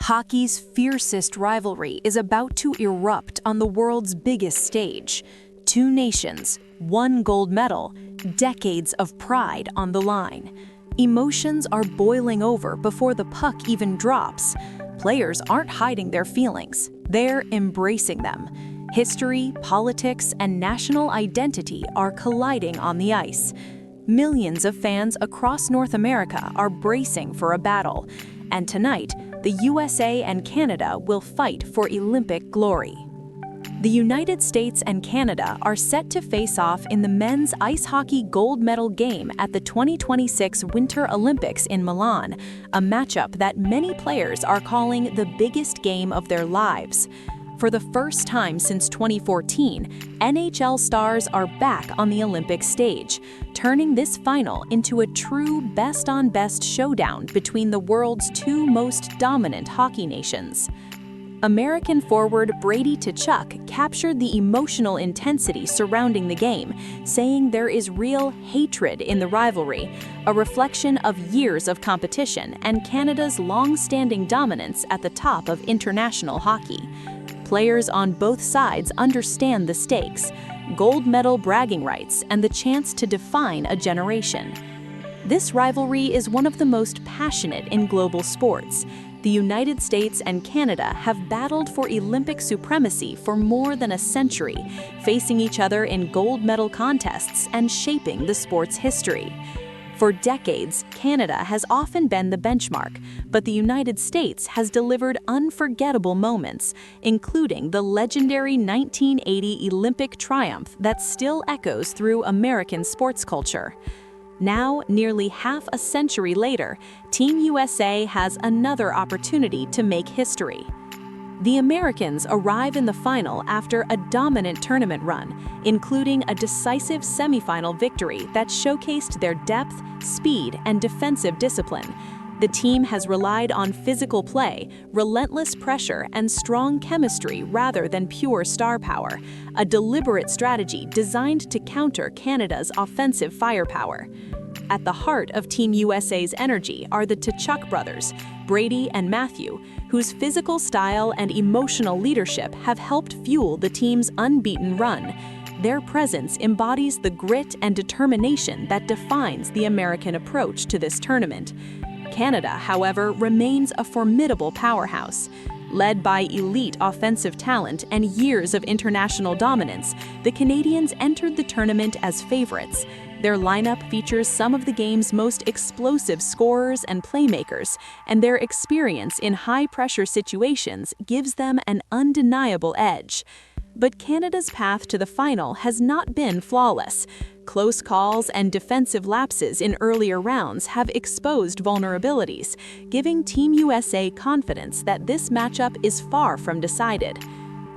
Hockey's fiercest rivalry is about to erupt on the world's biggest stage. Two nations, one gold medal, decades of pride on the line. Emotions are boiling over before the puck even drops. Players aren't hiding their feelings, they're embracing them. History, politics, and national identity are colliding on the ice. Millions of fans across North America are bracing for a battle. And tonight, the USA and Canada will fight for Olympic glory. The United States and Canada are set to face off in the men's ice hockey gold medal game at the 2026 Winter Olympics in Milan, a matchup that many players are calling the biggest game of their lives. For the first time since 2014, NHL stars are back on the Olympic stage, turning this final into a true best-on-best showdown between the world's two most dominant hockey nations. American forward Brady Tkachuk captured the emotional intensity surrounding the game, saying there is real hatred in the rivalry, a reflection of years of competition and Canada's long-standing dominance at the top of international hockey. Players on both sides understand the stakes, gold medal bragging rights, and the chance to define a generation. This rivalry is one of the most passionate in global sports. The United States and Canada have battled for Olympic supremacy for more than a century, facing each other in gold medal contests and shaping the sport's history. For decades, Canada has often been the benchmark, but the United States has delivered unforgettable moments, including the legendary 1980 Olympic triumph that still echoes through American sports culture. Now, nearly half a century later, Team USA has another opportunity to make history. The Americans arrive in the final after a dominant tournament run, including a decisive semifinal victory that showcased their depth, speed, and defensive discipline. The team has relied on physical play, relentless pressure, and strong chemistry rather than pure star power, a deliberate strategy designed to counter Canada's offensive firepower. At the heart of Team USA's energy are the Tkachuk brothers, Brady and Matthew, whose physical style and emotional leadership have helped fuel the team's unbeaten run. Their presence embodies the grit and determination that defines the American approach to this tournament. Canada, however, remains a formidable powerhouse. Led by elite offensive talent and years of international dominance, the Canadians entered the tournament as favorites. Their lineup features some of the game's most explosive scorers and playmakers, and their experience in high-pressure situations gives them an undeniable edge. But Canada's path to the final has not been flawless. Close calls and defensive lapses in earlier rounds have exposed vulnerabilities, giving Team USA confidence that this matchup is far from decided.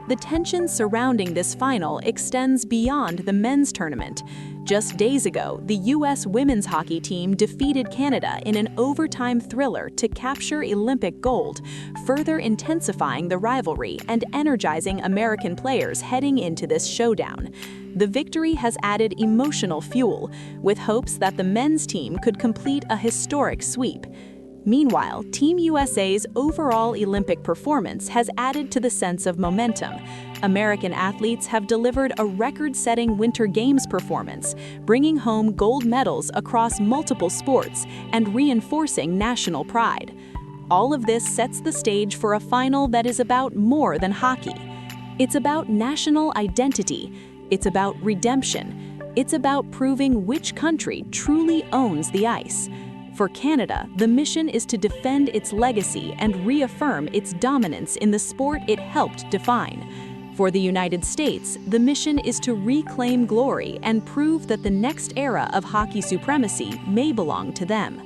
The tension surrounding this final extends beyond the men's tournament. Just days ago, the U.S. women's hockey team defeated Canada in an overtime thriller to capture Olympic gold, further intensifying the rivalry and energizing American players heading into this showdown. The victory has added emotional fuel, with hopes that the men's team could complete a historic sweep. Meanwhile, Team USA's overall Olympic performance has added to the sense of momentum. American athletes have delivered a record-setting Winter Games performance, bringing home gold medals across multiple sports and reinforcing national pride. All of this sets the stage for a final that is about more than hockey. It's about national identity. It's about redemption. It's about proving which country truly owns the ice. For Canada, the mission is to defend its legacy and reaffirm its dominance in the sport it helped define. For the United States, the mission is to reclaim glory and prove that the next era of hockey supremacy may belong to them.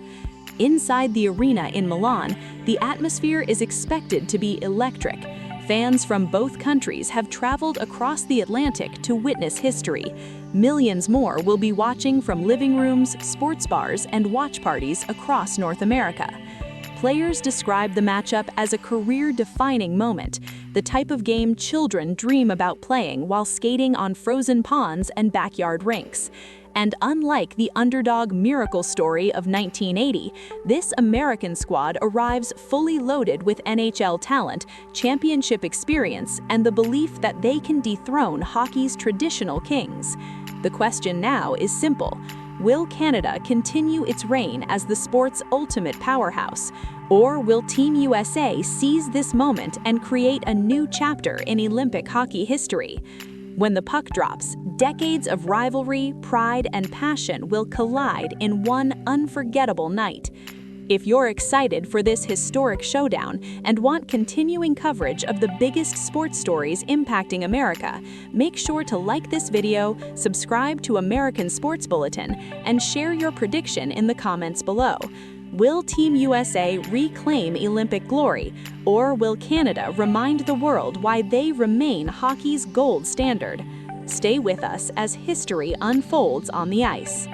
Inside the arena in Milan, the atmosphere is expected to be electric. Fans from both countries have traveled across the Atlantic to witness history. Millions more will be watching from living rooms, sports bars, and watch parties across North America. Players describe the matchup as a career-defining moment, the type of game children dream about playing while skating on frozen ponds and backyard rinks. And unlike the underdog miracle story of 1980, this American squad arrives fully loaded with NHL talent, championship experience, and the belief that they can dethrone hockey's traditional kings. The question now is simple. Will Canada continue its reign as the sport's ultimate powerhouse? Or will Team USA seize this moment and create a new chapter in Olympic hockey history? When the puck drops, decades of rivalry, pride, and passion will collide in one unforgettable night. If you're excited for this historic showdown and want continuing coverage of the biggest sports stories impacting America, make sure to like this video, subscribe to American Sports Bulletin, and share your prediction in the comments below. Will Team USA reclaim Olympic glory, or will Canada remind the world why they remain hockey's gold standard? Stay with us as history unfolds on the ice.